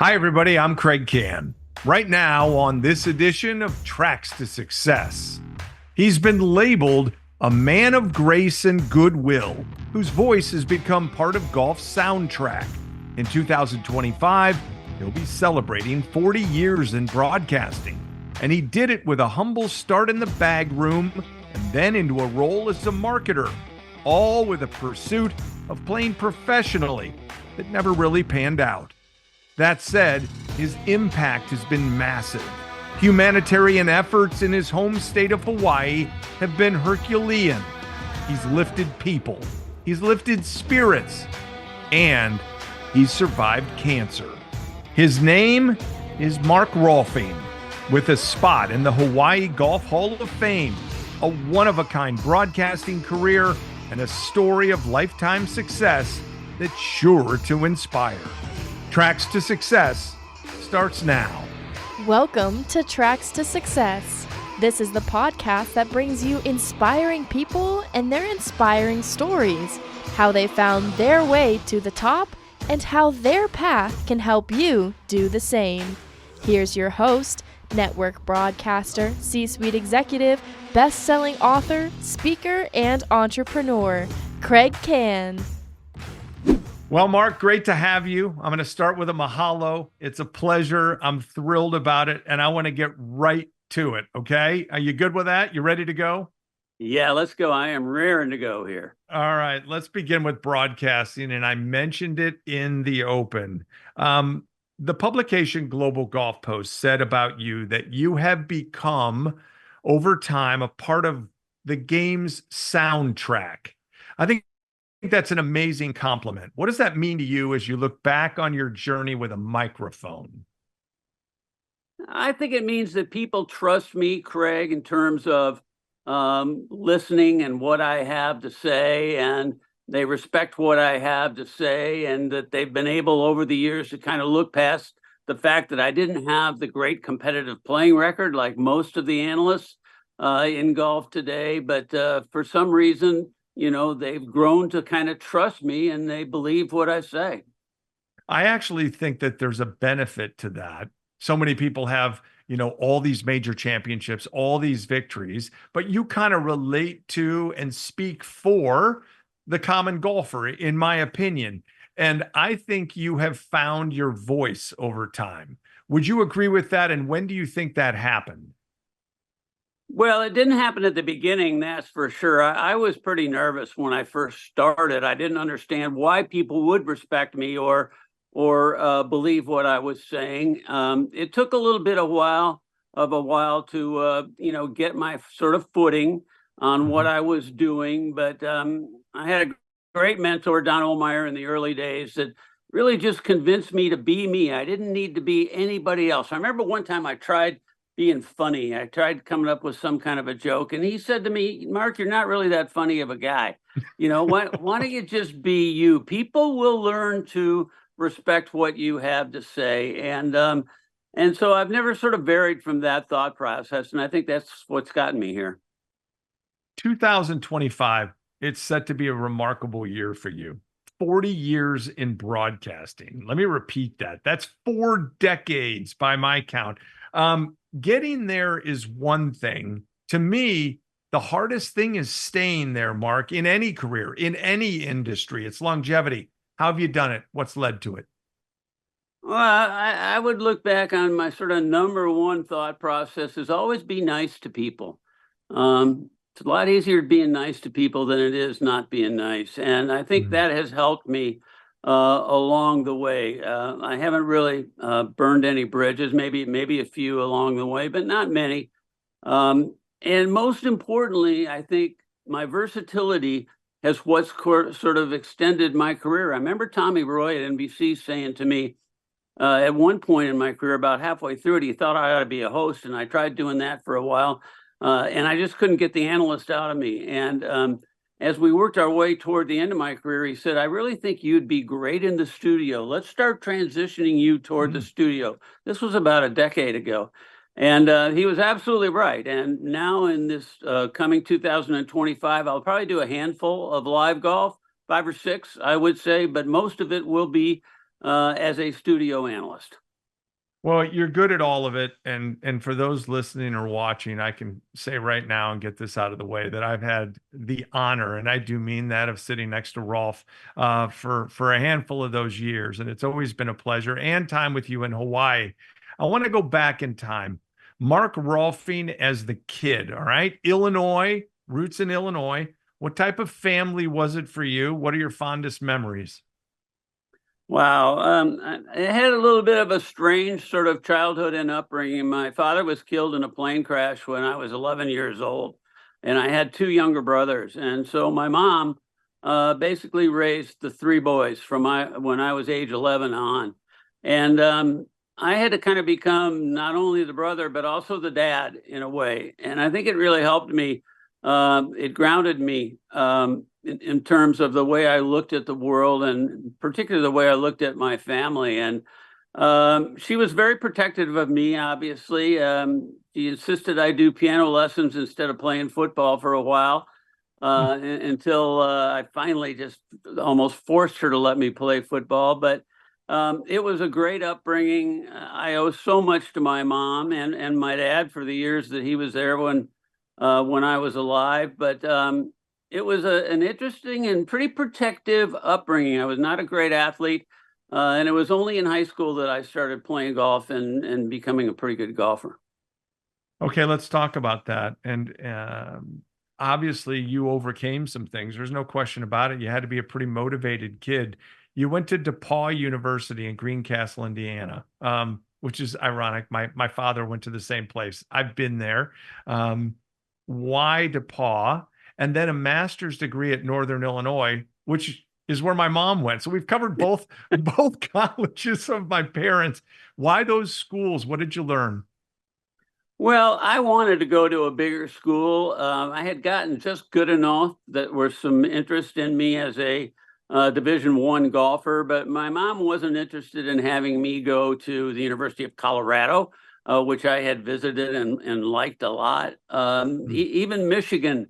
Hi, everybody. I'm Kraig Kann. Right now, on this edition of Tracks to Success, he's been labeled a man of grace and goodwill, whose voice has become part of golf's soundtrack. In 2025, he'll be celebrating 40 years in broadcasting, and he did it with a humble start in the bag room and then into a role as a marketer, all with a pursuit of playing professionally that never really panned out. That said, his impact has been massive. Humanitarian efforts in his home state of Hawaii have been Herculean. He's lifted people, he's lifted spirits, and he's survived cancer. His name is Mark Rolfing, with a spot in the Hawaii Golf Hall of Fame, a one-of-a-kind broadcasting career, and a story of lifetime success that's sure to inspire. Tracks to Success starts now. Welcome to Tracks to Success. This is the podcast that brings you inspiring people and their inspiring stories, how they found their way to the top, and how their path can help you do the same. Here's your host, network broadcaster, C-suite executive, best-selling author, speaker, and entrepreneur, Kraig Kann. Well, Mark, great to have you. I'm going to start with a mahalo. It's a pleasure. I'm thrilled about it, and I want to get right to it, okay? Are you good with that? You ready to go? Yeah, let's go. I am raring to go here. All right, let's begin with broadcasting, and I mentioned it in the open. The publication Global Golf Post said about you that you have become, over time, a part of the game's soundtrack. I think that's an amazing compliment. What does that mean to you as you look back on your journey with a microphone? I think it means that people trust me, Kraig, in terms of listening and what I have to say, and they respect what I have to say, and that they've been able over the years to kind of look past the fact that I didn't have the great competitive playing record like most of the analysts in golf today. But for some reason, they've grown to kind of trust me and they believe what I say. I actually think that there's a benefit to that. So many people have, all these major championships, all these victories, but you kind of relate to and speak for the common golfer, in my opinion. And I think you have found your voice over time. Would you agree with that? And when do you think that happened? Well, it didn't happen at the beginning, that's for sure. I was pretty nervous when I first started. I didn't understand why people would respect me or believe what I was saying. It took a little bit of a while to get my sort of footing on what I was doing. But I had a great mentor, Don Olmeyer, in the early days that really just convinced me to be me. I didn't need to be anybody else. I remember one time I tried being funny. I tried coming up with some kind of a joke, and he said to me, "Mark, you're not really that funny of a guy. Why don't you just be you? People will learn to respect what you have to say." And so I've never sort of varied from that thought process, and I think that's what's gotten me here. 2025, it's set to be a remarkable year for you. 40 years in broadcasting. Let me repeat that. That's 4 decades by my count. Getting there is one thing. To me, the hardest thing is staying there, Mark, in any career, in any industry. It's longevity. How have you done it? What's led to it? Well, I would look back on my sort of number one thought process is always be nice to people. It's a lot easier being nice to people than it is not being nice. And I think that has helped me along the way. I haven't really burned any bridges, maybe a few along the way, but not many. And most importantly, I think my versatility has what's sort of extended my career. I remember Tommy Roy at NBC saying to me at one point in my career, about halfway through it, he thought I ought to be a host, and I tried doing that for a while, and I just couldn't get the analyst out of me. And as we worked our way toward the end of my career, he said, "I really think you'd be great in the studio. Let's start transitioning you toward the studio." This was about a decade ago. And he was absolutely right. And now in this coming 2025, I'll probably do a handful of live golf, 5 or 6, I would say, but most of it will be as a studio analyst. Well, you're good at all of it, and for those listening or watching, I can say right now and get this out of the way that I've had the honor, and I do mean that, of sitting next to Rolf for a handful of those years, and it's always been a pleasure. And time with you in Hawaii. I want to go back in time. Mark Rolfing as the kid, all right, Illinois, roots in Illinois. What type of family was it for you? What are your fondest memories? Wow. I had a little bit of a strange sort of childhood and upbringing. My father was killed in a plane crash when I was 11 years old, and I had two younger brothers. And so my mom basically raised the three boys from when I was age 11 on. And I had to kind of become not only the brother, but also the dad in a way. And I think it really helped me. It grounded me. In terms of the way I looked at the world, and particularly the way I looked at my family. And she was very protective of me, obviously. She insisted I do piano lessons instead of playing football for a while, until I finally just almost forced her to let me play football. But it was a great upbringing. I owe so much to my mom and my dad for the years that he was there when I was alive. But it was an interesting and pretty protective upbringing. I was not a great athlete, and it was only in high school that I started playing golf and becoming a pretty good golfer. Okay, let's talk about that. And obviously, you overcame some things. There's no question about it. You had to be a pretty motivated kid. You went to DePauw University in Greencastle, Indiana, which is ironic. My father went to the same place. I've been there. Why DePauw? And then a master's degree at Northern Illinois, which is where my mom went. So we've covered both colleges of my parents. Why those schools? What did you learn? Well, I wanted to go to a bigger school. I had gotten just good enough that was some interest in me as a Division I golfer, but my mom wasn't interested in having me go to the University of Colorado, which I had visited and liked a lot. Even Michigan,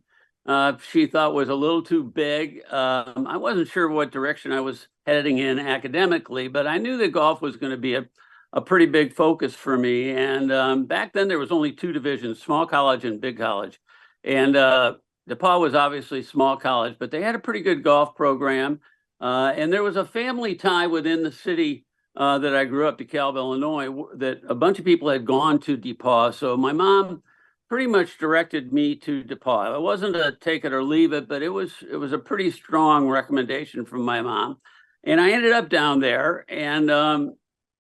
she thought was a little too big. I wasn't sure what direction I was heading in academically, but I knew that golf was going to be a pretty big focus for me. And back then there was only two divisions, small college and big college. And DePauw was obviously small college, but they had a pretty good golf program. And there was a family tie within the city that I grew up, DeKalb, Illinois, that a bunch of people had gone to DePauw. So my mom pretty much directed me to DePauw. It wasn't a take it or leave it, but it was a pretty strong recommendation from my mom. And I ended up down there. And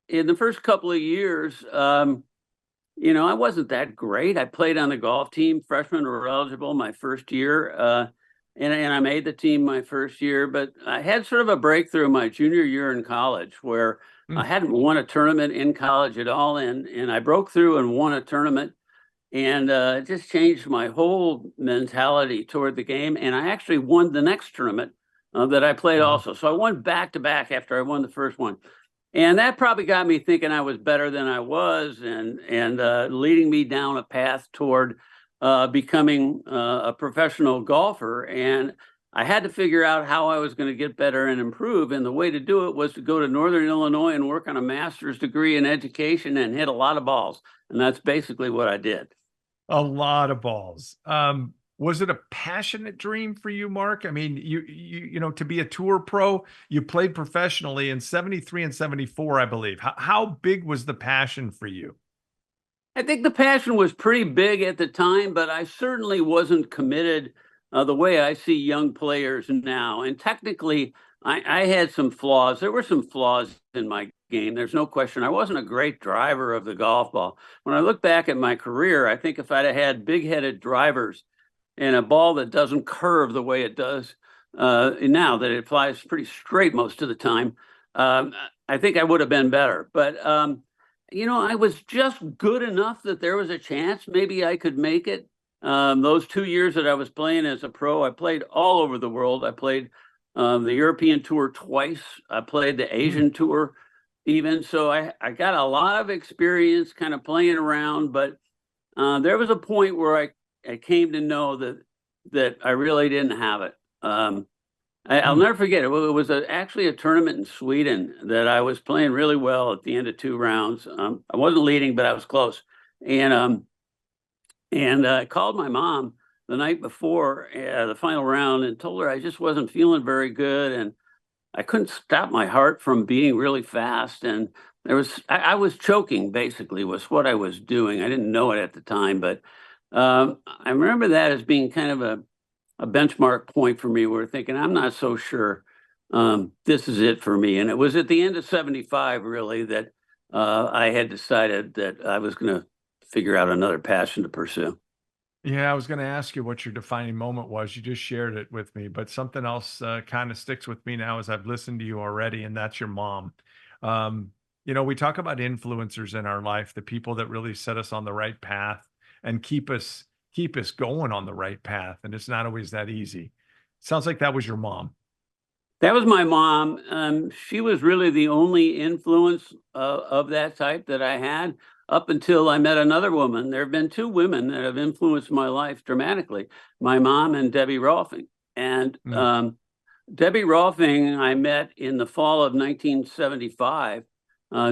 in the first couple of years, I wasn't that great. I played on the golf team. Freshmen were eligible my first year. And I made the team my first year, but I had sort of a breakthrough my junior year in college where I hadn't won a tournament in college at all. And I broke through and won a tournament. And it just changed my whole mentality toward the game. And I actually won the next tournament that I played also. So I won back to back after I won the first one. And that probably got me thinking I was better than I was, and leading me down a path toward becoming a professional golfer. And I had to figure out how I was going to get better and improve. And the way to do it was to go to Northern Illinois and work on a master's degree in education and hit a lot of balls. And that's basically what I did. A lot of balls. Was it a passionate dream for you, Mark? I mean, you to be a tour pro, you played professionally in 73 and 74, I believe. How big was the passion for you? I think the passion was pretty big at the time, but I certainly wasn't committed the way I see young players now. And technically, I had some flaws. There were some flaws in my game. There's no question. I wasn't a great driver of the golf ball. When I look back at my career, I think if I'd have had big-headed drivers and a ball that doesn't curve the way it does now, that it flies pretty straight most of the time, I think I would have been better. But I was just good enough that there was a chance maybe I could make it. Those 2 years that I was playing as a pro, I played all over the world. I played the European Tour twice. I played the Asian Tour even. So I got a lot of experience kind of playing around. But there was a point where I came to know that I really didn't have it. I'll never forget it. It was actually a tournament in Sweden that I was playing really well at the end of 2 rounds. I wasn't leading, but I was close. And I called my mom the night before the final round and told her I just wasn't feeling very good, and I couldn't stop my heart from beating really fast. And I was choking, basically, was what I was doing. I didn't know it at the time, but I remember that as being kind of a benchmark point for me, where thinking, I'm not so sure this is it for me. And it was at the end of 75, really, that I had decided that I was going to figure out another passion to pursue. Yeah, I was going to ask you what your defining moment was. You just shared it with me, but something else kind of sticks with me now as I've listened to you already, and that's your mom. We talk about influencers in our life, the people that really set us on the right path and keep us going on the right path, and it's not always that easy. Sounds like that was your mom. That was my mom. She was really the only influence of that type that I had up until I met another woman. There have been 2 women that have influenced my life dramatically, my mom and Debbie Rolfing. And Debbie Rolfing, I met in the fall of 1975,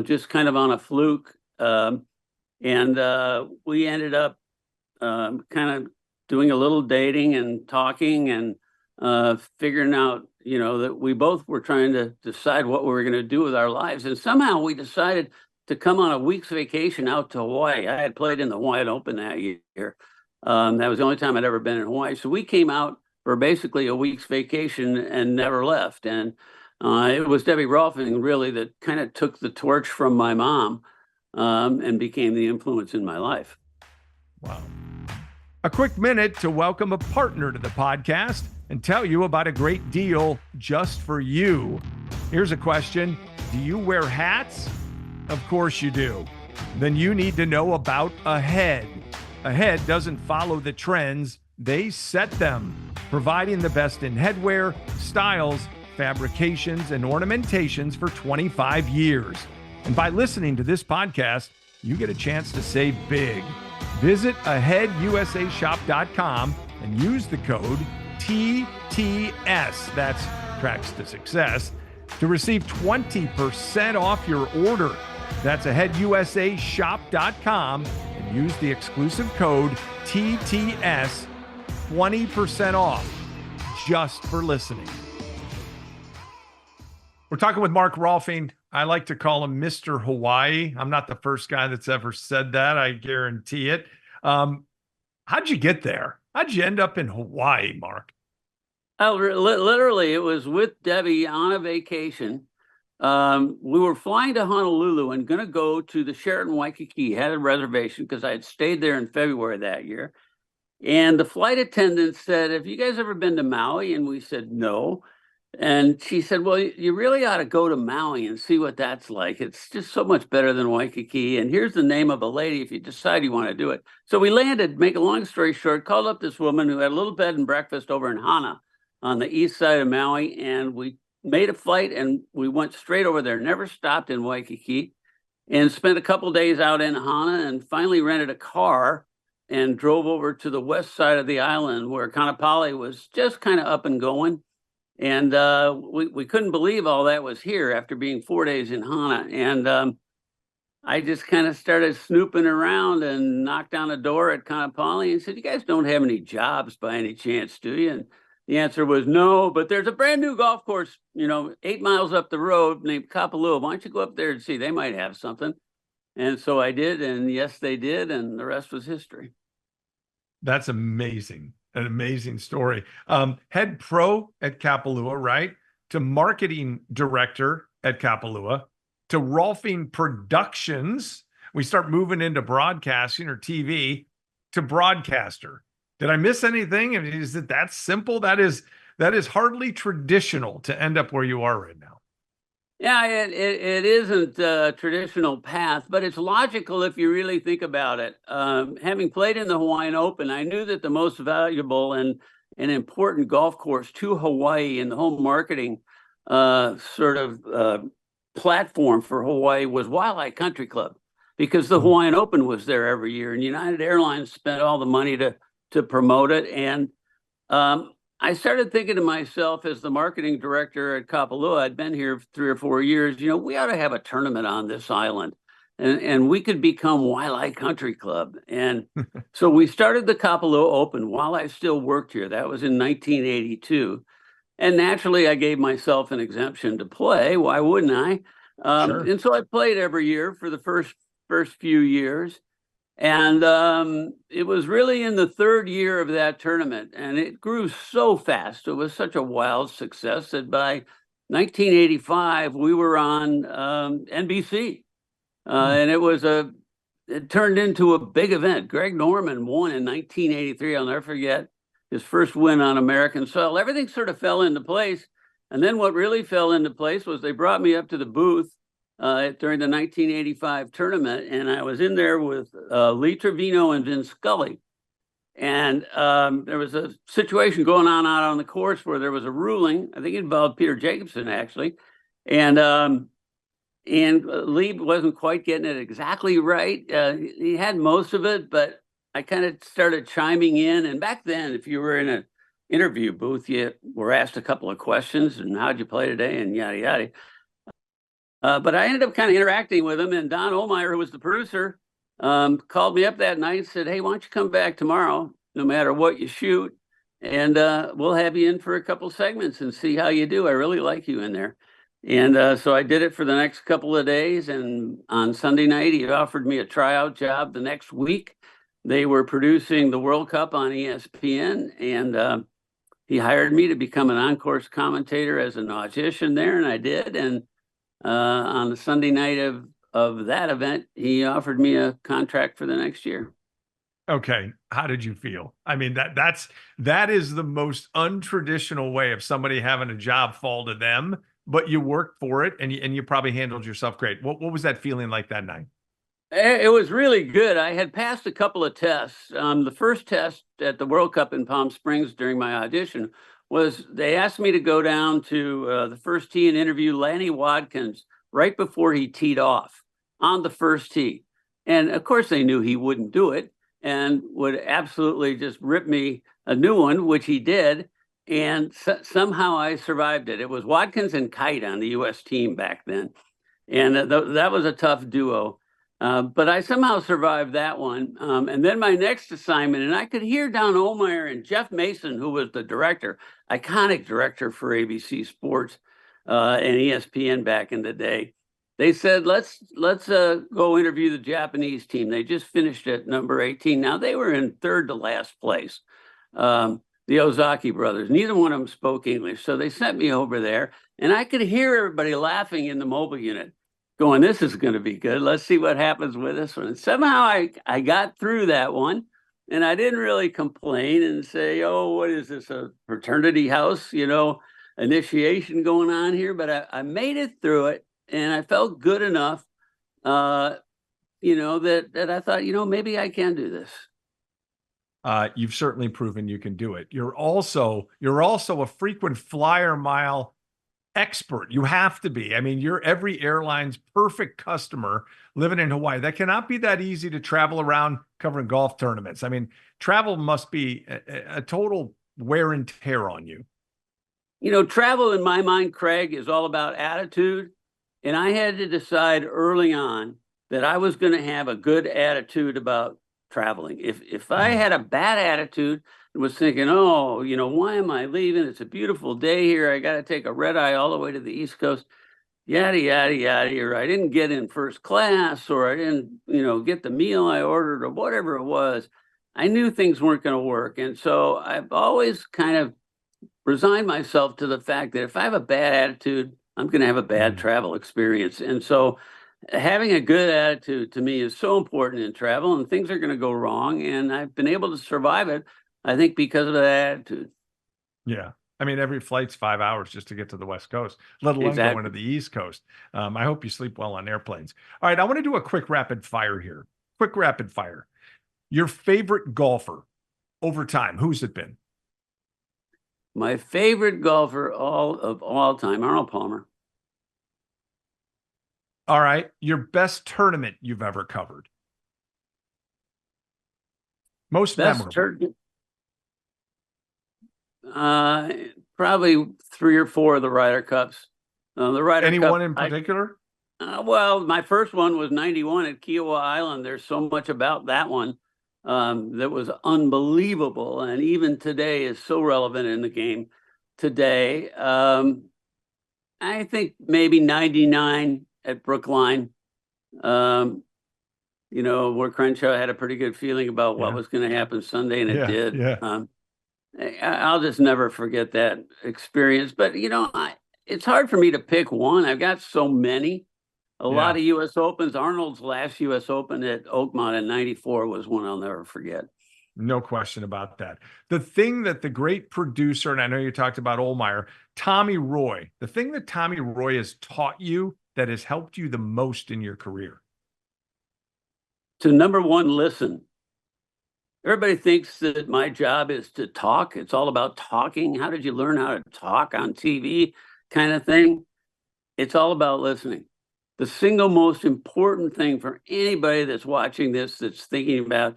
just kind of on a fluke. And we ended up kind of doing a little dating and talking and figuring out, that we both were trying to decide what we were going to do with our lives. And somehow we decided to come on a week's vacation out to Hawaii. I had played in the Hawaiian Open that year. That was the only time I'd ever been in Hawaii. So we came out for basically a week's vacation and never left. And it was Debbie Rolfing really that kind of took the torch from my mom and became the influence in my life. Wow. A quick minute to welcome a partner to the podcast and tell you about a great deal just for you. Here's a question. Do you wear hats? Of course you do. Then you need to know about Ahead. Ahead doesn't follow the trends, they set them, providing the best in headwear, styles, fabrications, and ornamentations for 25 years. And by listening to this podcast, you get a chance to save big. Visit aheadusashop.com and use the code TTS, that's Tracks to Success, to receive 20% off your order. That's aheadusashop.com and use the exclusive code TTS, 20% off, just for listening. We're talking with Mark Rolfing. I like to call him Mr. Hawaii. I'm not the first guy that's ever said that, I guarantee it. How'd you get there? How'd you end up in Hawaii, Mark? Oh, literally, it was with Debbie on a vacation. We were flying to Honolulu and going to go to the Sheraton Waikiki. Had a reservation because I had stayed there in February that year. And the flight attendant said, "Have you guys ever been to Maui?" And we said, "No." And she said, "Well, you really ought to go to Maui and see what that's like. It's just so much better than Waikiki. And here's the name of a lady if you decide you want to do it." So we landed, make a long story short, called up this woman who had a little bed and breakfast over in Hana on the east side of Maui. And we made a flight and we went straight over there, never stopped in Waikiki, and spent a couple days out in Hana, and finally rented a car and drove over to the west side of the island where Kanapali was just kind of up and going. And we couldn't believe all that was here after being 4 days in Hana. And I just kind of started snooping around and knocked on a door at Kanapali and said, "You guys don't have any jobs by any chance, do you?" And the answer was no, but there's a brand new golf course, 8 miles up the road named Kapalua. Why don't you go up there and see? They might have something. And so I did. And yes, they did. And the rest was history. That's amazing. An amazing story. Head pro at Kapalua, right? To marketing director at Kapalua, to Rolfing Productions. We start moving into broadcasting or TV, to broadcaster. Did I miss anything? I mean, is it that simple? That is hardly traditional to end up where you are right now. Yeah, it isn't a traditional path, but it's logical if you really think about it. Having played in the Hawaiian Open, I knew that the most valuable and important golf course to Hawaii and the whole marketing platform for Hawaii was Waialae Country Club, because the Hawaiian Open was there every year, and United Airlines spent all the money to promote it. And I started thinking to myself as the marketing director at Kapalua, I'd been here 3 or 4 years, we ought to have a tournament on this island and we could become Waialae Country Club. And so we started the Kapalua Open while I still worked here. That was in 1982. And naturally, I gave myself an exemption to play. Why wouldn't I? Sure. And so I played every year for the first few years. And it was really in the third year of that tournament, and it grew so fast. It was such a wild success that by 1985 we were on NBC, and it turned into a big event. Greg Norman won in 1983. I'll never forget his first win on American soil. Everything sort of fell into place, and then what really fell into place was they brought me up to the booth during the 1985 tournament, and I was in there with Lee Trevino and Vin Scully. And there was a situation going on out on the course where there was a ruling. I think it involved Peter Jacobsen, actually. And Lee wasn't quite getting it exactly right. He had most of it, but I kind of started chiming in. And back then, if you were in an interview booth, you were asked a couple of questions, and how'd you play today, and yada, yada. But I ended up kind of interacting with him, and Don Ohlmeyer, who was the producer, called me up that night and said, "Hey, why don't you come back tomorrow, no matter what you shoot, and we'll have you in for a couple segments and see how you do. I really like you in there." And so I did it for the next couple of days, and on Sunday night, he offered me a tryout job the next week. They were producing the World Cup on ESPN, and he hired me to become an on-course commentator as an audition there, and I did. And on the Sunday night of that event, he offered me a contract for the next year. Okay. How did you feel? I mean, that is the most untraditional way of somebody having a job fall to them, but you worked for it and you probably handled yourself great. What was that feeling like that night? It was really good. I had passed a couple of tests. The first test at the World Cup in Palm Springs during my audition was they asked me to go down to the first tee and interview Lanny Wadkins right before he teed off on the first tee. And of course, they knew he wouldn't do it and would absolutely just rip me a new one, which he did. And somehow I survived it. It was Wadkins and Kite on the U.S. team back then. And that was a tough duo. But I somehow survived that one. And then my next assignment, and I could hear Don Ohlmeyer and Jeff Mason, who was the director, iconic director for ABC Sports and ESPN back in the day. They said, let's go interview the Japanese team. They just finished at number 18. Now they were in third to last place, the Ozaki brothers. Neither one of them spoke English. So they sent me over there, and I could hear everybody laughing in the mobile unit, going, "This is going to be good. Let's see what happens with this one." And somehow I got through that one, and I didn't really complain and say, "Oh, what is this, a fraternity house, initiation going on here?" But I made it through it, and I felt good enough, that I thought, maybe I can do this. You've certainly proven you can do it. You're also a frequent flyer mile expert. You have to be. I mean, you're every airline's perfect customer living in Hawaii. That cannot be that easy to travel around covering golf tournaments. I mean, travel must be a total wear and tear on you. Travel in my mind, Kraig, is all about attitude. And I had to decide early on that I was going to have a good attitude about traveling. If I had a bad attitude and was thinking, "Oh, why am I leaving? It's a beautiful day here. I got to take a red eye all the way to the East Coast, yada, yada, yada," or I didn't get in first class, or I didn't, get the meal I ordered, or whatever it was, I knew things weren't going to work. And so I've always kind of resigned myself to the fact that if I have a bad attitude, I'm going to have a bad travel experience. And so having a good attitude to me is so important in travel, and things are going to go wrong. And I've been able to survive it, I think, because of that attitude. Yeah. I mean, every flight's 5 hours just to get to the West Coast, let alone going to the East Coast. I hope you sleep well on airplanes. All right. I want to do a quick rapid fire here. Quick rapid fire. Your favorite golfer over time, who's it been? My favorite golfer of all time, Arnold Palmer. All right. Your best tournament you've ever covered? Most memorable. Probably 3 or 4 of the Ryder Cups. The Ryder Anyone Cup, in particular? well, my first one was 91 at Kiowa Island. There's so much about that one that was unbelievable, and even today is so relevant in the game today. I think maybe 99 at Brookline, where Crenshaw had a pretty good feeling about what was going to happen Sunday, and it did. Yeah. I'll just never forget that experience. But, it's hard for me to pick one. I've got so many. A lot of U.S. Opens. Arnold's last U.S. Open at Oakmont in 94 was one I'll never forget. No question about that. The thing that the great producer, and I know you talked about Ohlmeyer, Tommy Roy, the thing that Tommy Roy has taught you that has helped you the most in your career? To number one, listen. Everybody thinks that my job is to talk. It's all about talking. How did you learn how to talk on TV kind of thing? It's all about listening. The single most important thing for anybody that's watching this, that's thinking about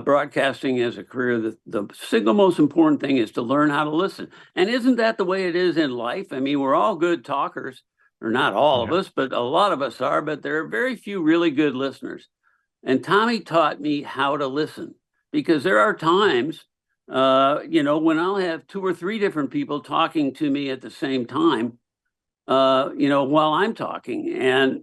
broadcasting as a career, the single most important thing is to learn how to listen. And isn't that the way it is in life? I mean, we're all good talkers, or not all of us, but a lot of us are, but there are very few really good listeners. And Tommy taught me how to listen, because there are times, when I'll have 2 or 3 different people talking to me at the same time, while I'm talking, and,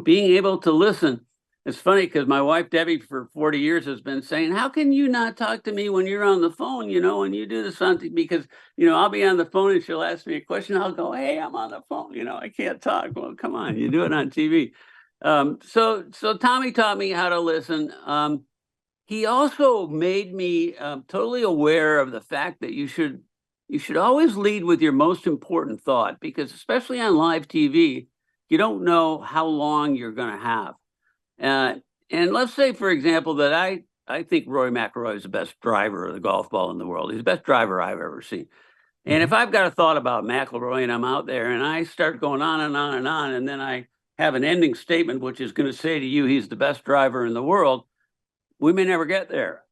being able to listen. It's funny because my wife, Debbie, for 40 years has been saying, how can you not talk to me when you're on the phone, when you do something? Because, I'll be on the phone and she'll ask me a question. I'll go, hey, I'm on the phone. I can't talk. Well, come on, you do it on TV. So Tommy taught me how to listen. He also made me totally aware of the fact that you should always lead with your most important thought, because especially on live TV, you don't know how long you're going to have. And let's say, for example, that I think Rory McIlroy is the best driver of the golf ball in the world. He's the best driver I've ever seen. And if I've got a thought about McIlroy and I'm out there and I start going on and on and on, and then I have an ending statement which is going to say to you he's the best driver in the world, we may never get there.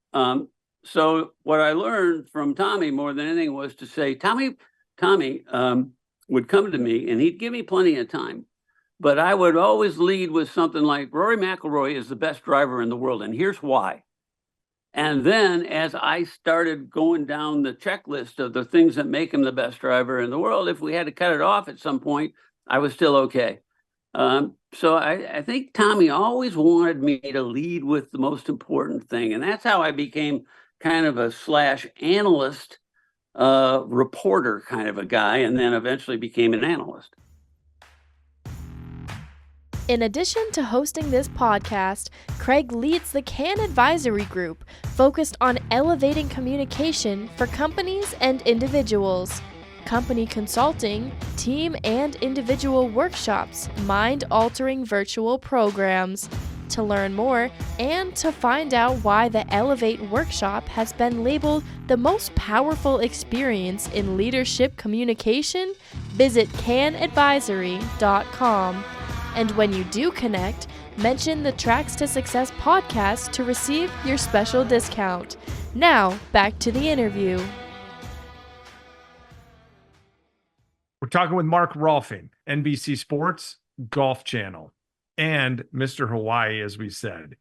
So what I learned from Tommy more than anything was to say, Tommy would come to me and he'd give me plenty of time, but I would always lead with something like, Rory McIlroy is the best driver in the world, and here's why. And then as I started going down the checklist of the things that make him the best driver in the world, if we had to cut it off at some point, I was still okay. So I think Tommy always wanted me to lead with the most important thing. And that's how I became kind of a /analyst, reporter kind of a guy, and then eventually became an analyst. In addition to hosting this podcast, Kraig leads the Kann Advisory Group, focused on elevating communication for companies and individuals. Company consulting, team and individual workshops, mind-altering virtual programs. To learn more and to find out why the Elevate workshop has been labeled the most powerful experience in leadership communication, visit cannadvisory.com. And when you do connect, mention the Tracks to Success podcast to receive your special discount. Now, back to the interview. We're talking with Mark Rolfing, NBC Sports, Golf Channel, and Mr. Hawaii, as we said.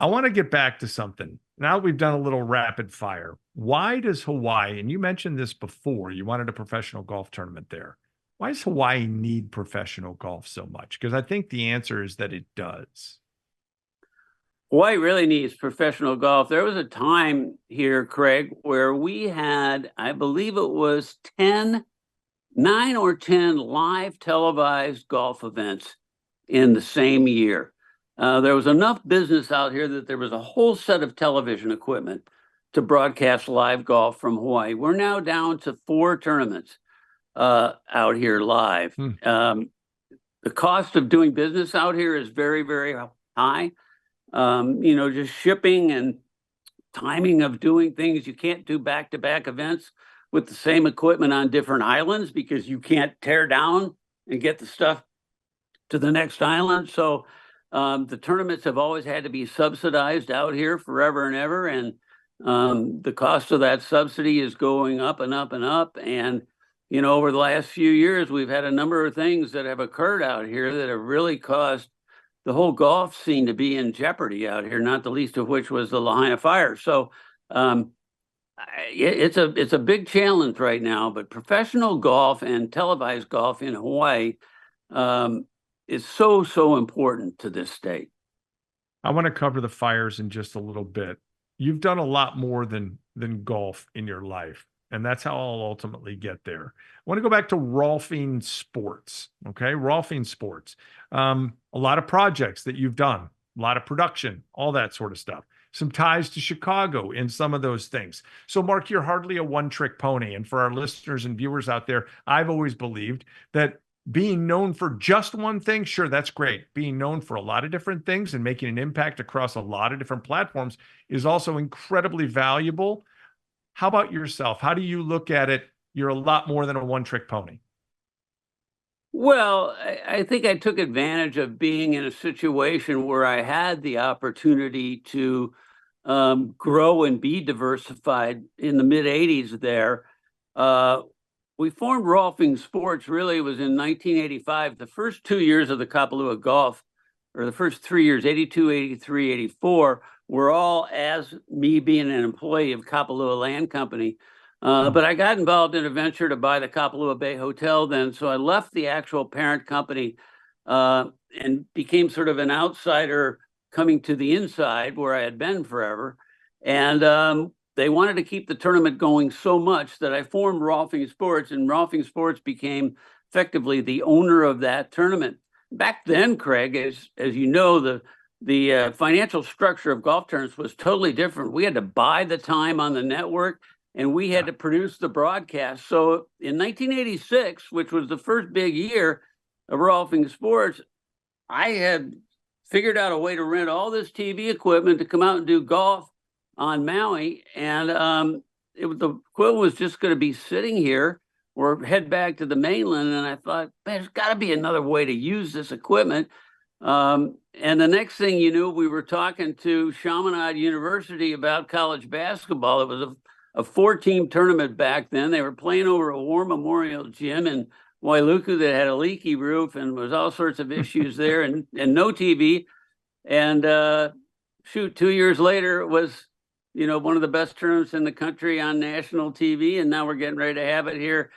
I want to get back to something. Now that we've done a little rapid fire, why does Hawaii, and you mentioned this before, you wanted a professional golf tournament there. Why does Hawaii need professional golf so much? Because I think the answer is that it does. Hawaii really needs professional golf. There was a time here, Kraig, where we had, I believe it was 9 or 10 live televised golf events in the same year. There was enough business out here that there was a whole set of television equipment to broadcast live golf from Hawaii. We're now down to 4 tournaments out here live. The cost of doing business out here is very, very high. Just shipping and timing of doing things. You can't do back-to-back events with the same equipment on different islands because you can't tear down and get the stuff to the next island. So the tournaments have always had to be subsidized out here forever and ever. And The cost of that subsidy is going up and up and up. And, over the last few years, we've had a number of things that have occurred out here that have really caused the whole golf scene to be in jeopardy out here, not the least of which was the Lahaina fire. So it's a big challenge right now, but professional golf and televised golf in Hawaii is so important to this state. I want to cover the fires in just a little bit. You've done a lot more than golf in your life, and that's how I'll ultimately get there. I want to go back to Rolfing Sports. Okay, Rolfing Sports. A lot of projects that you've done, a lot of production, all that sort of stuff. Some ties to Chicago in some of those things. So, Mark, you're hardly a one-trick pony. And for our listeners and viewers out there, I've always believed that being known for just one thing, sure, that's great. Being known for a lot of different things and making an impact across a lot of different platforms is also incredibly valuable. How about yourself? How do you look at it? You're a lot more than a one-trick pony. Well, I think I took advantage of being in a situation where I had the opportunity to grow and be diversified in the mid 80s there. We formed Rolfing Sports, really, it was in 1985. The first 2 years of the Kapalua Golf, or the first 3 years, 82, 83, 84, were all as me being an employee of Kapalua Land Company. But I got involved in a venture to buy the Kapalua Bay Hotel then, so I left the actual parent company and became sort of an outsider coming to the inside where I had been forever. And they wanted to keep the tournament going so much that I formed Rolfing Sports, and Rolfing Sports became effectively the owner of that tournament. Back then, Kraig, as you know, the financial structure of golf tournaments was totally different. We had to buy the time on the network, and we had to produce the broadcast. So in 1986, which was the first big year of Rolfing Sports, I had figured out a way to rent all this TV equipment to come out and do golf on Maui, and the equipment was just going to be sitting here or head back to the mainland. And I thought, man, there's got to be another way to use this equipment. And the next thing you knew, we were talking to Chaminade University about college basketball. It was a 4-team tournament back then. They were playing over a War Memorial Gym in Wailuku that had a leaky roof and was all sorts of issues there, and no TV. And 2 years later, it was one of the best tournaments in the country on national TV, and now we're getting ready to have it here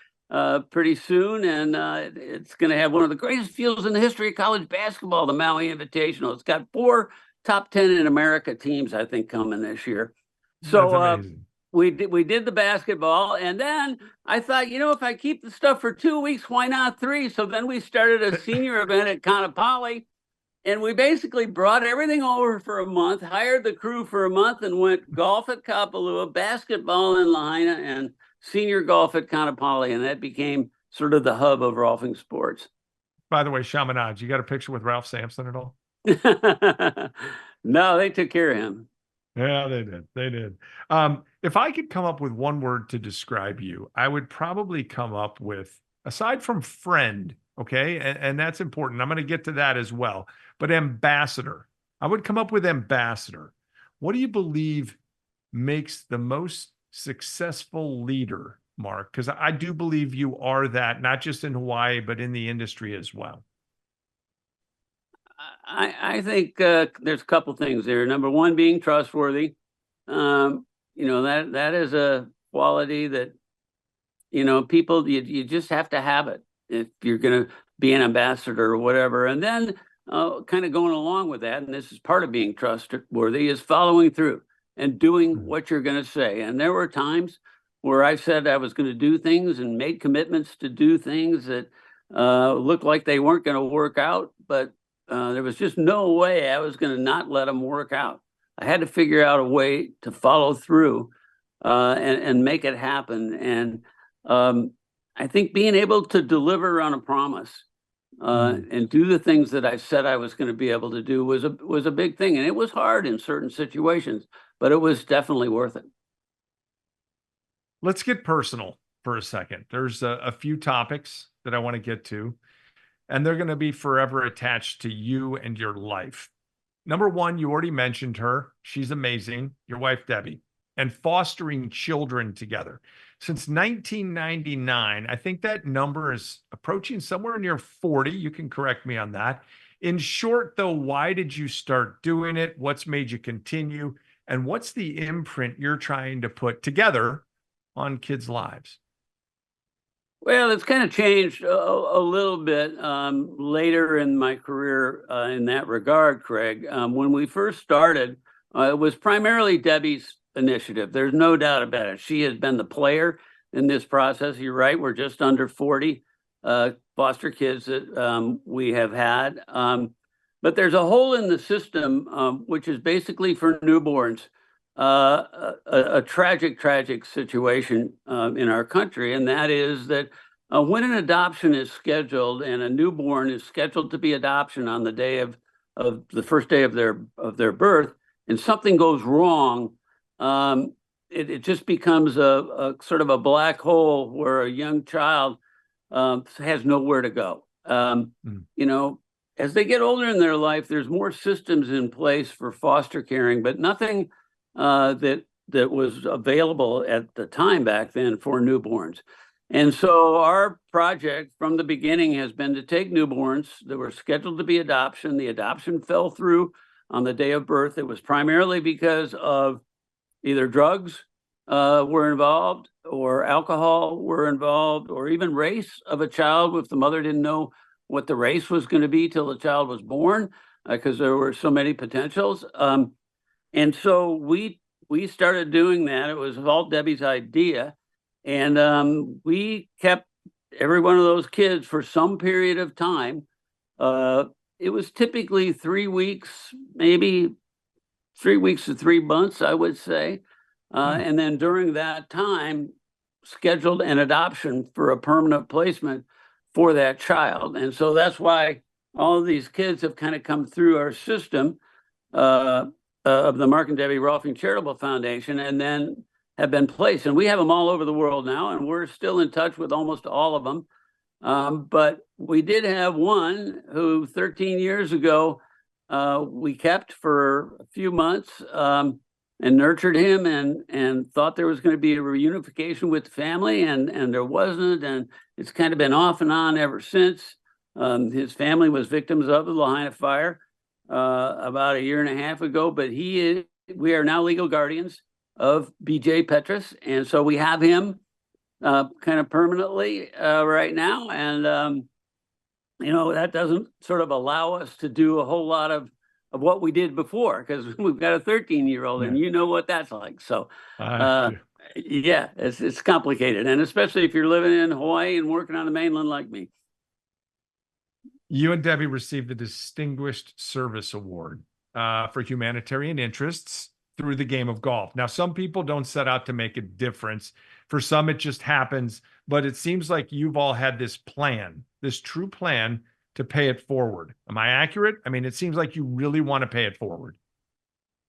pretty soon, and it's going to have one of the greatest fields in the history of college basketball, the Maui Invitational. It's got 4 top 10 in America teams, I think, coming this year. So we did the basketball, and then I thought, if I keep the stuff for 2 weeks, why not 3? So then we started a senior event at Kanapali. And we basically brought everything over for a month, hired the crew for a month, and went golf at Kapalua, basketball in Lahaina, and senior golf at Kanapali. And that became sort of the hub of Rolfing Sports. By the way, Chaminade, you got a picture with Ralph Sampson at all? No, they took care of him. Yeah, they did. They did. If I could come up with one word to describe you, I would probably come up with, aside from friend, okay, and that's important. I'm going to get to that as well. But ambassador, I would come up with ambassador. What do you believe makes the most successful leader, Mark? Because I do believe you are that, not just in Hawaii, but in the industry as well. I think there's a couple things there. Number one, being trustworthy. That is a quality that, people, you just have to have it if you're going to be an ambassador or whatever. And then kind of going along with that, and this is part of being trustworthy, is following through and doing what you're going to say. And there were times where I said I was going to do things and made commitments to do things that looked like they weren't going to work out, but there was just no way I was going to not let them work out. I had to figure out a way to follow through and make it happen. And I think being able to deliver on a promise and do the things that I said I was going to be able to do was a big thing. And it was hard in certain situations, but it was definitely worth it. Let's get personal for a second. There's a few topics that I want to get to, and they're going to be forever attached to you and your life. Number one, you already mentioned her. She's amazing. Your wife, Debbie. and fostering children together. Since 1999, I think that number is approaching somewhere near 40. You can correct me on that. In short, though, why did you start doing it? What's made you continue? And what's the imprint you're trying to put together on kids' lives? Well, it's kind of changed a little bit later in my career in that regard, Craig. When we first started, it was primarily Debbie's initiative. There's no doubt about it. She has been the player in this process. You're right. We're just under 40 foster kids that we have had. But there's a hole in the system, which is basically for newborns. A tragic, tragic situation in our country, and that is that when an adoption is scheduled and a newborn is scheduled to be adoption on the day of the first day of their birth, and something goes wrong, it just becomes a sort of a black hole where a young child has nowhere to go. You know, as they get older in their life, there's more systems in place for foster caring, but nothing that was available at the time back then for newborns. And so our project from the beginning has been to take newborns that were scheduled to be adoption. The adoption fell through on the day of birth. It was primarily because of either drugs were involved, or alcohol were involved, or even race of a child if the mother didn't know what the race was going to be till the child was born, because there were so many potentials. And so we started doing that. It was all Debbie's idea. And we kept every one of those kids for some period of time. It was typically 3 weeks, maybe 3 weeks to 3 months, I would say. And then during that time, scheduled an adoption for a permanent placement for that child. And so that's why all of these kids have kind of come through our system of the Mark and Debbie Rolfing Charitable Foundation, and then have been placed. And we have them all over the world now, and we're still in touch with almost all of them. But we did have one who 13 years ago we kept for a few months and nurtured him, and thought there was going to be a reunification with the family, and there wasn't. And it's kind of been off and on ever since. His family was victims of the Lahaina fire about a year and a half ago, but we are now legal guardians of BJ Petrus, and so we have him kind of permanently right now. And you know, that doesn't sort of allow us to do a whole lot of what we did before, because we've got a 13-year-old, and you know what that's like. So yeah, it's complicated, and especially if you're living in Hawaii and working on the mainland like me. You and Debbie received the Distinguished Service Award for humanitarian interests through the game of golf. Now, some people don't set out to make a difference. For some, it just happens. But it seems like you've all had this plan, this true plan to pay it forward. Am I accurate? I mean, it seems like you really want to pay it forward.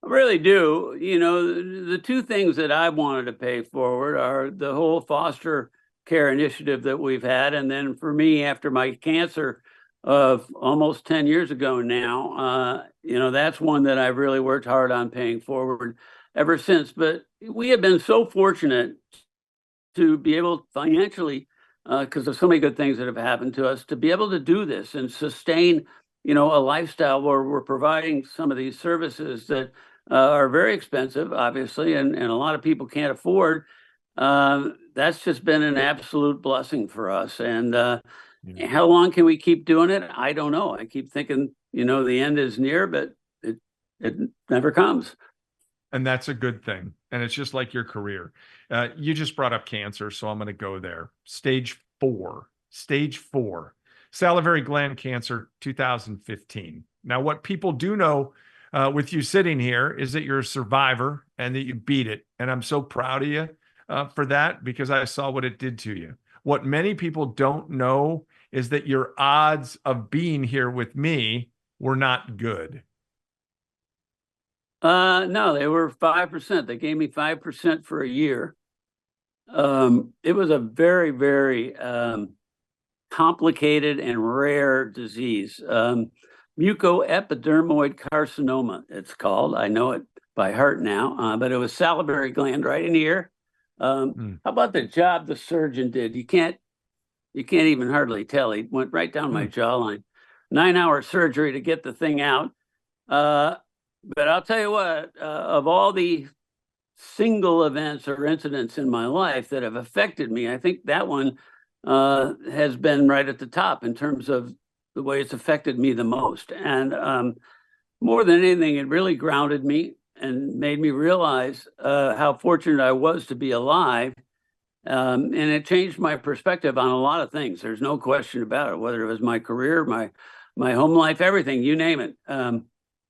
I really do. You know, the two things that I wanted to pay forward are the whole foster care initiative that we've had. And then for me, after my cancer of almost 10 years ago now, you know, that's one that I've really worked hard on paying forward ever since. But we have been so fortunate to be able financially, because of so many good things that have happened to us, to be able to do this and sustain, you know, a lifestyle where we're providing some of these services that are very expensive, obviously, and a lot of people can't afford. That's just been an absolute blessing for us. And how long can we keep doing it? I don't know. I keep thinking, you know, the end is near, but it never comes. And that's a good thing. And it's just like your career. You just brought up cancer, so I'm going to go there. Stage 4. Salivary gland cancer, 2015. Now, what people do know with you sitting here is that you're a survivor and that you beat it. And I'm so proud of you for that, because I saw what it did to you. What many people don't know is that your odds of being here with me were not good. No, they were 5%. They gave me 5% for a year. It was a very, very complicated and rare disease. Mucoepidermoid carcinoma, it's called. I know it by heart now, but it was salivary gland right in the ear. Mm. How about the job the surgeon did? You can't even hardly tell. He went right down my jawline. 9-hour surgery to get the thing out. But I'll tell you what, of all the single events or incidents in my life that have affected me, I think that one has been right at the top in terms of the way it's affected me the most. And more than anything, it really grounded me and made me realize how fortunate I was to be alive. And it changed my perspective on a lot of things. There's no question about it, whether it was my career, my home life, everything, you name it.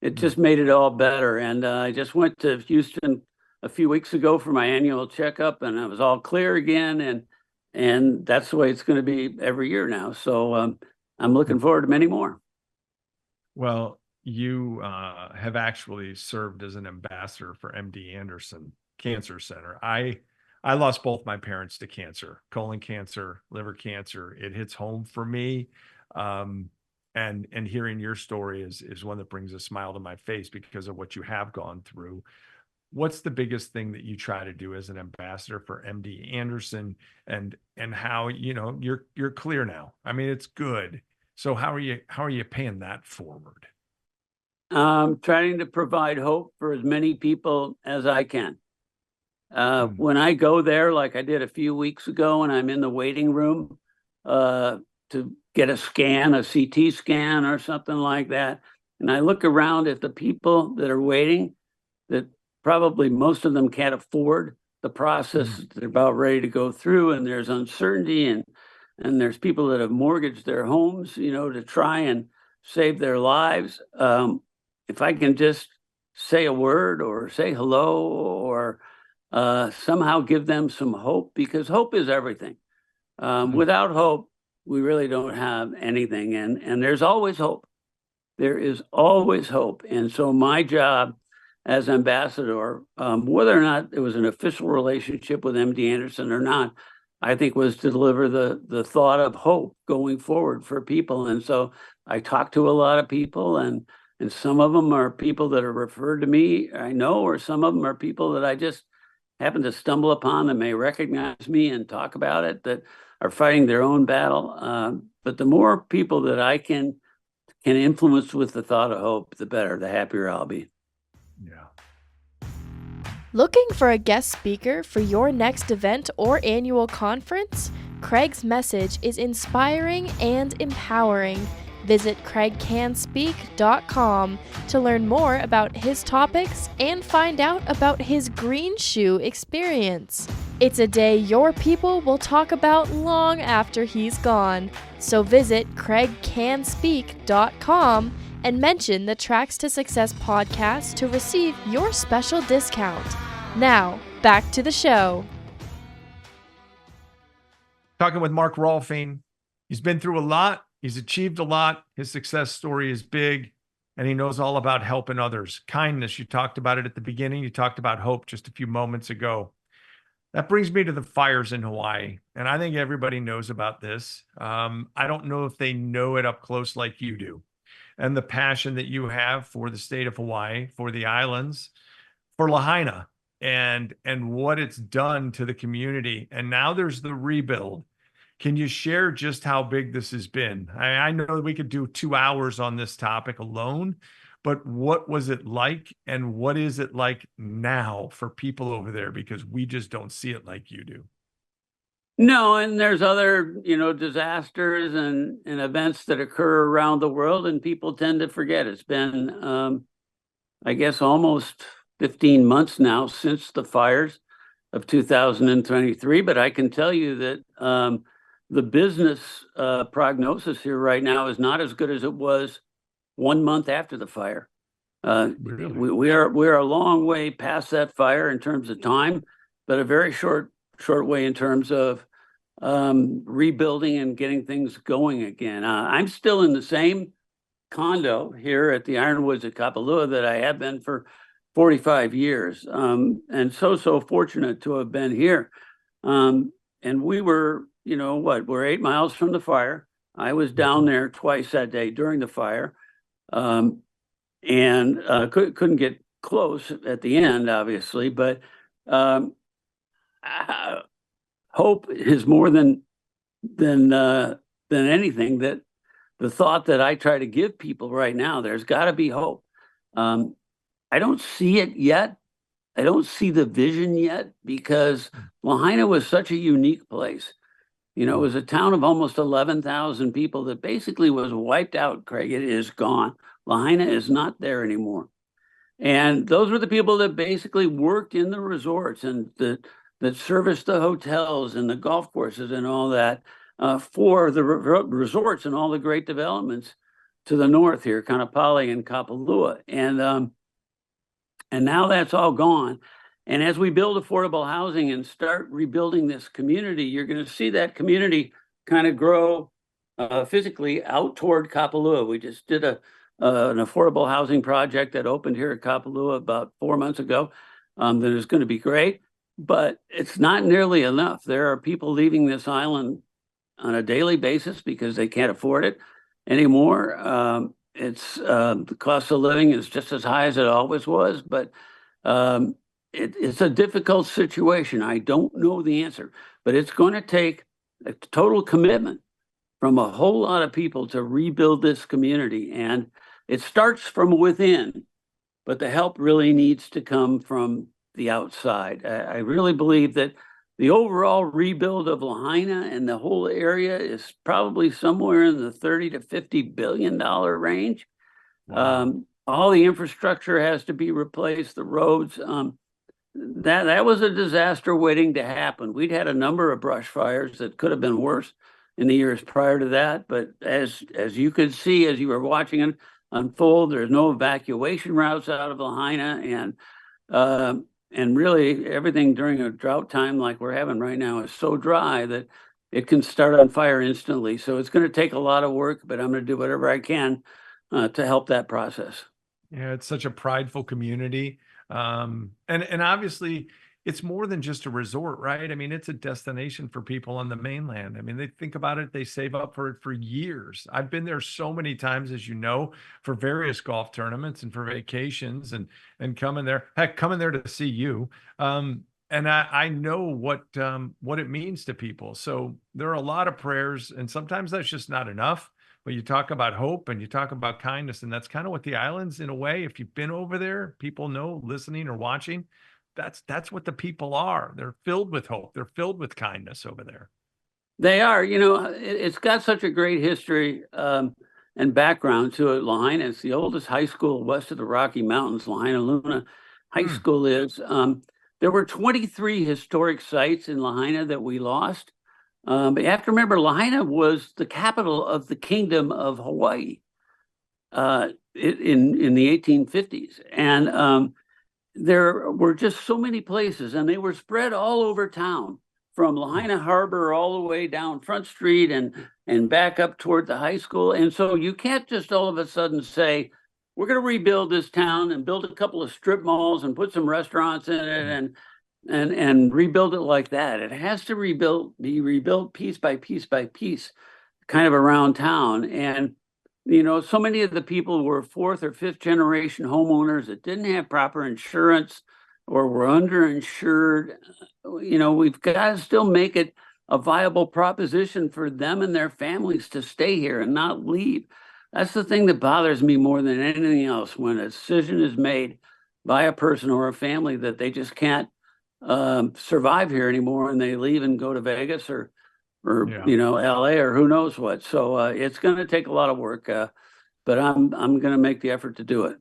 It just made it all better. And I just went to Houston a few weeks ago for my annual checkup, and I was all clear again. And that's the way it's going to be every year now. So I'm looking forward to many more. Well, you have actually served as an ambassador for MD Anderson Cancer Center. I lost both my parents to cancer, colon cancer, liver cancer. It hits home for me. And hearing your story is one that brings a smile to my face because of what you have gone through. What's the biggest thing that you try to do as an ambassador for MD Anderson, and how, you're clear now? I mean, it's good. So how are you paying that forward? Trying to provide hope for as many people as I can. When I go there, like I did a few weeks ago, and I'm in the waiting room to get a scan, a CT scan or something like that, and I look around at the people that are waiting, that probably most of them can't afford the process they're about ready to go through, and there's uncertainty, and there's people that have mortgaged their homes, to try and save their lives. If I can just say a word or say hello or somehow give them some hope, because hope is everything. Without hope, we really don't have anything. And there's always hope. There is always hope. And so my job as ambassador, whether or not it was an official relationship with MD Anderson or not, I think was to deliver the thought of hope going forward for people. And so I talk to a lot of people, and some of them are people that are referred to me, I know, or some of them are people that I just happen to stumble upon that may recognize me and talk about it, that are fighting their own battle. But the more people that I can influence with the thought of hope, the better, the happier I'll be. Yeah. Looking for a guest speaker for your next event or annual conference? Kraig's message is inspiring and empowering. Visit kraigcanspeak.com to learn more about his topics and find out about his green shoe experience. It's a day your people will talk about long after he's gone. So visit kraigcanspeak.com and mention the Tracks to Success podcast to receive your special discount. Now, back to the show. Talking with Mark Rolfing. He's been through a lot. He's achieved a lot. His success story is big, and he knows all about helping others. Kindness, you talked about it at the beginning. You talked about hope just a few moments ago. That brings me to the fires in Hawaii, and I think everybody knows about this. I don't know if they know it up close like you do, and the passion that you have for the state of Hawaii, for the islands, for Lahaina, and what it's done to the community. And now there's the rebuild. Can you share just how big this has been? I know that we could do 2 hours on this topic alone, but what was it like, and what is it like now for people over there? Because we just don't see it like you do. No, and there's other, disasters and events that occur around the world, and people tend to forget. It's been, I guess, almost 15 months now since the fires of 2023, but I can tell you that the business prognosis here right now is not as good as it was 1 month after the fire. Really? We're a long way past that fire in terms of time, but a very short way in terms of rebuilding and getting things going again. I'm still in the same condo here at the Ironwoods at Kapalua that I have been for 45 years, and so fortunate to have been here. And we were, we're 8 miles from the fire. I was down there twice that day during the fire, and couldn't get close at the end, obviously, but um, hope is more than anything. That the thought that I try to give people right now, there's got to be hope. Um, I don't see it yet. I don't see the vision yet because Lahaina was such a unique place. You know, it was a town of almost 11,000 people that basically was wiped out, Kraig. It is gone. Lahaina is not there anymore. And those were the people that basically worked in the resorts and that serviced the hotels and the golf courses and all that for the resorts and all the great developments to the north here, Kanapali and Kapalua. And now that's all gone. And as we build affordable housing and start rebuilding this community, you're going to see that community kind of grow physically out toward Kapalua. We just did an affordable housing project that opened here at Kapalua about 4 months ago that is going to be great, but it's not nearly enough. There are people leaving this island on a daily basis because they can't afford it anymore. The cost of living is just as high as it always was, but it's a difficult situation. I don't know the answer, but it's going to take a total commitment from a whole lot of people to rebuild this community. And it starts from within, but the help really needs to come from the outside. I really believe that the overall rebuild of Lahaina and the whole area is probably somewhere in the $30 to $50 billion range. Wow. All the infrastructure has to be replaced, the roads. That was a disaster waiting to happen. We'd had a number of brush fires that could have been worse in the years prior to that. But as you could see, as you were watching it unfold, there's no evacuation routes out of Lahaina, and really everything during a drought time like we're having right now is so dry that it can start on fire instantly. So it's going to take a lot of work, but I'm going to do whatever I can to help that process. Yeah, it's such a prideful community. And obviously it's more than just a resort, right? I mean, it's a destination for people on the mainland. I mean, they think about it, they save up for it for years. I've been there so many times, as you know, for various golf tournaments and for vacations and coming there, heck, coming there to see you. And I know what it means to people. So there are a lot of prayers, and sometimes that's just not enough. But you talk about hope and you talk about kindness, and that's kind of what the islands, in a way, if you've been over there, people know, listening or watching, that's what the people are. They're filled with hope. They're filled with kindness over there. They are, it's got such a great history and background to it. Lahaina is the oldest high school west of the Rocky Mountains. Lahaina Luna High School is. There were 23 historic sites in Lahaina that we lost. But you have to remember, Lahaina was the capital of the Kingdom of Hawaii in the 1850s. And there were just so many places, and they were spread all over town, from Lahaina Harbor all the way down Front Street and back up toward the high school. And so you can't just all of a sudden say, we're going to rebuild this town and build a couple of strip malls and put some restaurants in it and rebuild it like that. It has to be rebuilt piece by piece by piece, kind of around town. And so many of the people were fourth or fifth generation homeowners that didn't have proper insurance or were underinsured. We've got to still make it a viable proposition for them and their families to stay here and not leave. That's the thing that bothers me more than anything else, when a decision is made by a person or a family that they just can't survive here anymore, and they leave and go to Vegas or LA or who knows what. So it's going to take a lot of work, but I'm going to make the effort to do it.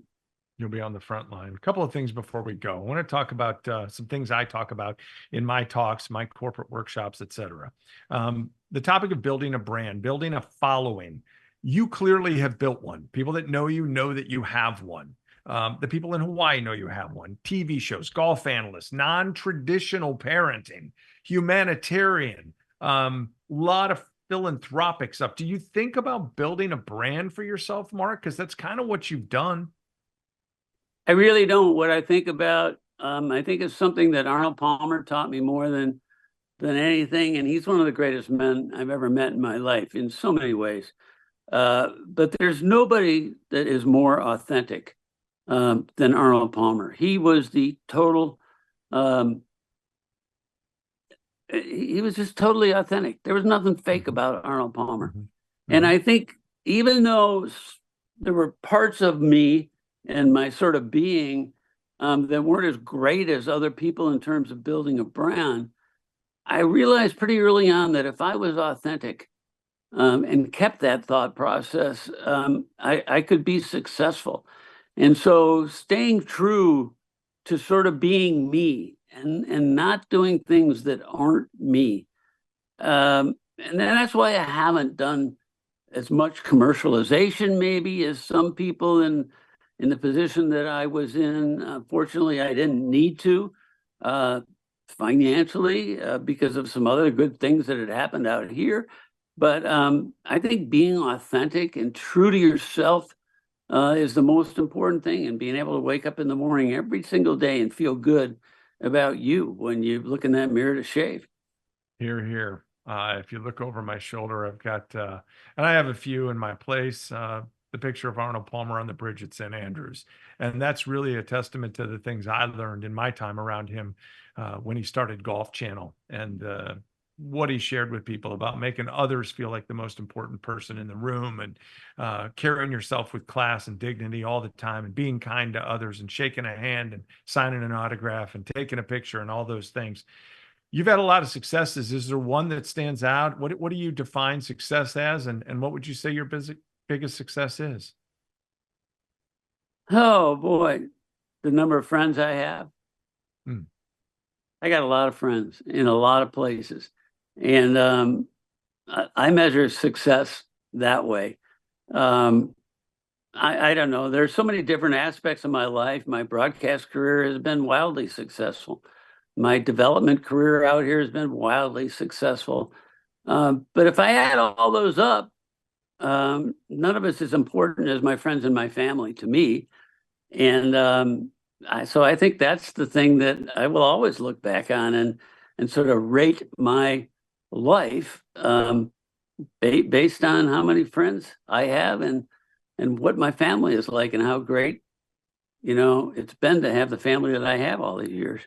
You'll be on the front line. A couple of things before we go. I want to talk about some things I talk about in my talks, my corporate workshops, etc. The topic of building a brand, building a following. You clearly have built one. People that know you know that you have one. The people in Hawaii know you have one. TV shows, golf analysts, non-traditional parenting, humanitarian, lot of philanthropic stuff. Do you think about building a brand for yourself, Mark? Because that's kind of what you've done. I really don't. What I think about, I think it's something that Arnold Palmer taught me more than anything. And he's one of the greatest men I've ever met in my life in so many ways. But there's nobody that is more authentic than Arnold Palmer. He was the total. He was just totally authentic. There was nothing fake about Arnold Palmer. And I think even though there were parts of me and my sort of being that weren't as great as other people in terms of building a brand, I realized pretty early on that if I was authentic and kept that thought process, I could be successful. And so staying true to sort of being me and not doing things that aren't me. And that's why I haven't done as much commercialization maybe as some people in the position that I was in. Fortunately, I didn't need to financially because of some other good things that had happened out here. But I think being authentic and true to yourself is the most important thing, and being able to wake up in the morning every single day and feel good about you when you look in that mirror to shave. Here, here. If you look over my shoulder, I've got, and I have a few in my place, the picture of Arnold Palmer on the bridge at St. Andrews. And that's really a testament to the things I learned in my time around him when he started Golf Channel, and what he shared with people about making others feel like the most important person in the room, and carrying yourself with class and dignity all the time, and being kind to others, and shaking a hand and signing an autograph and taking a picture and all those things. You've had a lot of successes. Is there one that stands out? What do you define success as, and what would you say your biggest success is? Oh boy, the number of friends I have. I got a lot of friends in a lot of places. And I measure success that way. I don't know. There's so many different aspects of my life. My broadcast career has been wildly successful. My development career out here has been wildly successful. But if I add all those up, none of it's as important as my friends and my family to me. And so I think that's the thing that I will always look back on and sort of rate my life based on how many friends I have and what my family is like, and how great, it's been to have the family that I have all these years.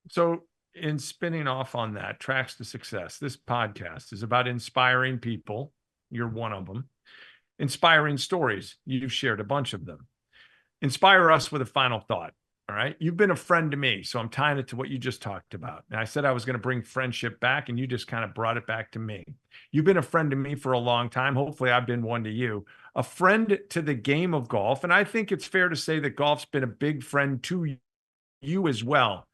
So in spinning off on that, Tracks to Success, this podcast is about inspiring people. You're one of them. Inspiring stories. You've shared a bunch of them. Inspire us with a final thought. All right. You've been a friend to me, so I'm tying it to what you just talked about. And I said I was going to bring friendship back, and you just kind of brought it back to me. You've been a friend to me for a long time. Hopefully I've been one to you, a friend to the game of golf. And I think it's fair to say that golf's been a big friend to you as well.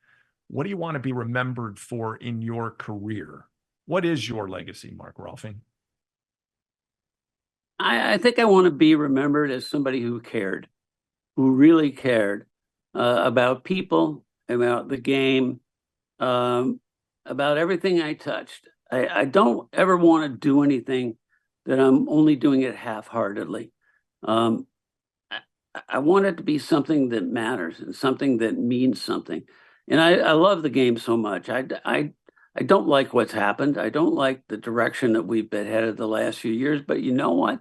What do you want to be remembered for in your career? What is your legacy, Mark Rolfing? I think I want to be remembered as somebody who cared, who really cared about people, about the game, about everything I touched. I don't ever want to do anything that I'm only doing it half-heartedly. I want it to be something that matters and something that means something. And I love the game so much. I don't like what's happened. I don't like the direction that we've been headed the last few years. But you know what?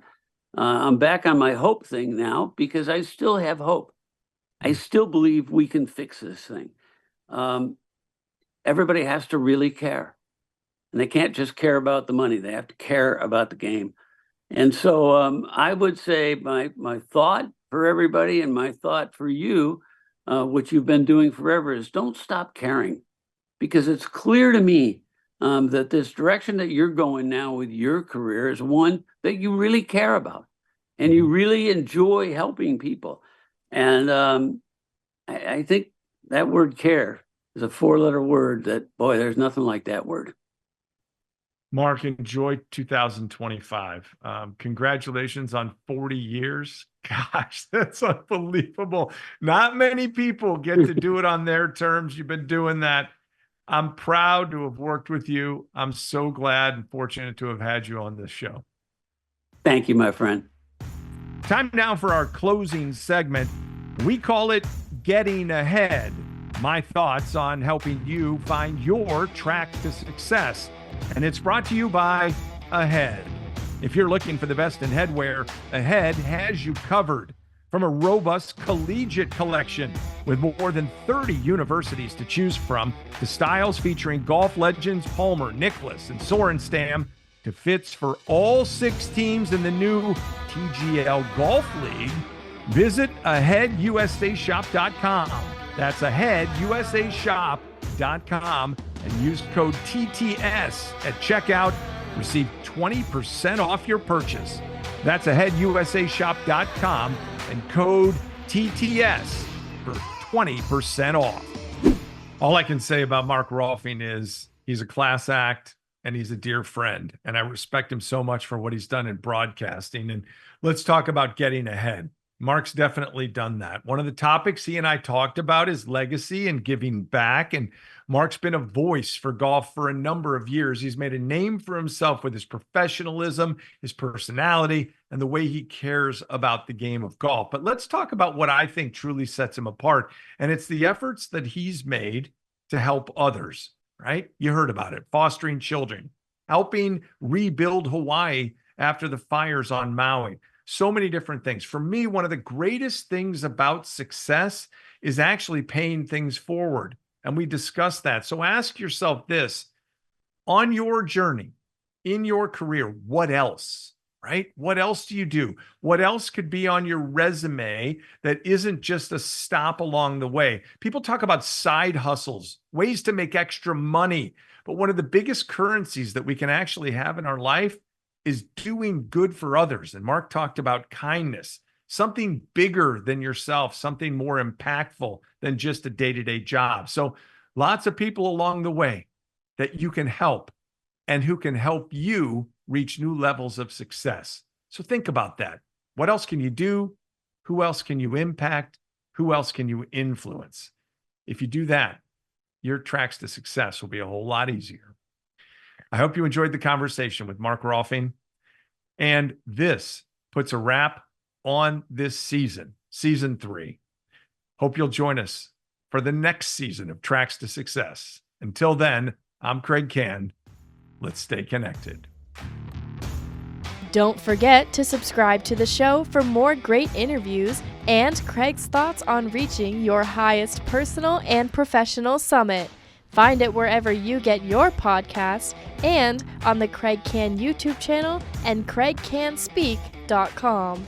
I'm back on my hope thing now, because I still have hope. I still believe we can fix this thing. Everybody has to really care. And they can't just care about the money. They have to care about the game. And so I would say my thought for everybody, and my thought for you, which you've been doing forever, is don't stop caring. Because it's clear to me that this direction that you're going now with your career is one that you really care about, and you really enjoy helping people. And I think that word care is a 4-letter word that, boy, there's nothing like that word. Mark, enjoy 2025. Congratulations on 40 years. Gosh, that's unbelievable. Not many people get to do it on their terms. You've been doing that. I'm proud to have worked with you. I'm so glad and fortunate to have had you on this show. Thank you, my friend. Time now for our closing segment. We call it Getting Ahead. My thoughts on helping you find your track to success. And it's brought to you by Ahead. If you're looking for the best in headwear, Ahead has you covered. From a robust collegiate collection with more than 30 universities to choose from, to styles featuring golf legends Palmer, Nicklaus, and Sorenstam, to fits for all 6 teams in the new TGL Golf League, visit aheadusashop.com. That's aheadusashop.com and use code TTS at checkout. Receive 20% off your purchase. That's aheadusashop.com and code TTS for 20% off. All I can say about Mark Rolfing is he's a class act and he's a dear friend. And I respect him so much for what he's done in broadcasting. And let's talk about getting ahead. Mark's definitely done that. One of the topics he and I talked about is legacy and giving back. And Mark's been a voice for golf for a number of years. He's made a name for himself with his professionalism, his personality, and the way he cares about the game of golf. But let's talk about what I think truly sets him apart. And it's the efforts that he's made to help others, right? You heard about it. Fostering children, helping rebuild Hawaii after the fires on Maui. So many different things. For me, one of the greatest things about success is actually paying things forward. And we discussed that. So ask yourself this, on your journey, in your career, what else, right? What else do you do? What else could be on your resume that isn't just a stop along the way? People talk about side hustles, ways to make extra money. But one of the biggest currencies that we can actually have in our life is doing good for others. And Mark talked about kindness, something bigger than yourself, something more impactful than just a day-to-day job. So lots of people along the way that you can help and who can help you reach new levels of success. So think about that. What else can you do? Who else can you impact? Who else can you influence? If you do that, your tracks to success will be a whole lot easier. I hope you enjoyed the conversation with Mark Rolfing. And this puts a wrap on this season, season 3. Hope you'll join us for the next season of Tracks to Success. Until then, I'm Kraig Kann. Let's stay connected. Don't forget to subscribe to the show for more great interviews and Kraig's thoughts on reaching your highest personal and professional summit. Find it wherever you get your podcasts and on the Kraig Kann YouTube channel and kraigcanspeak.com.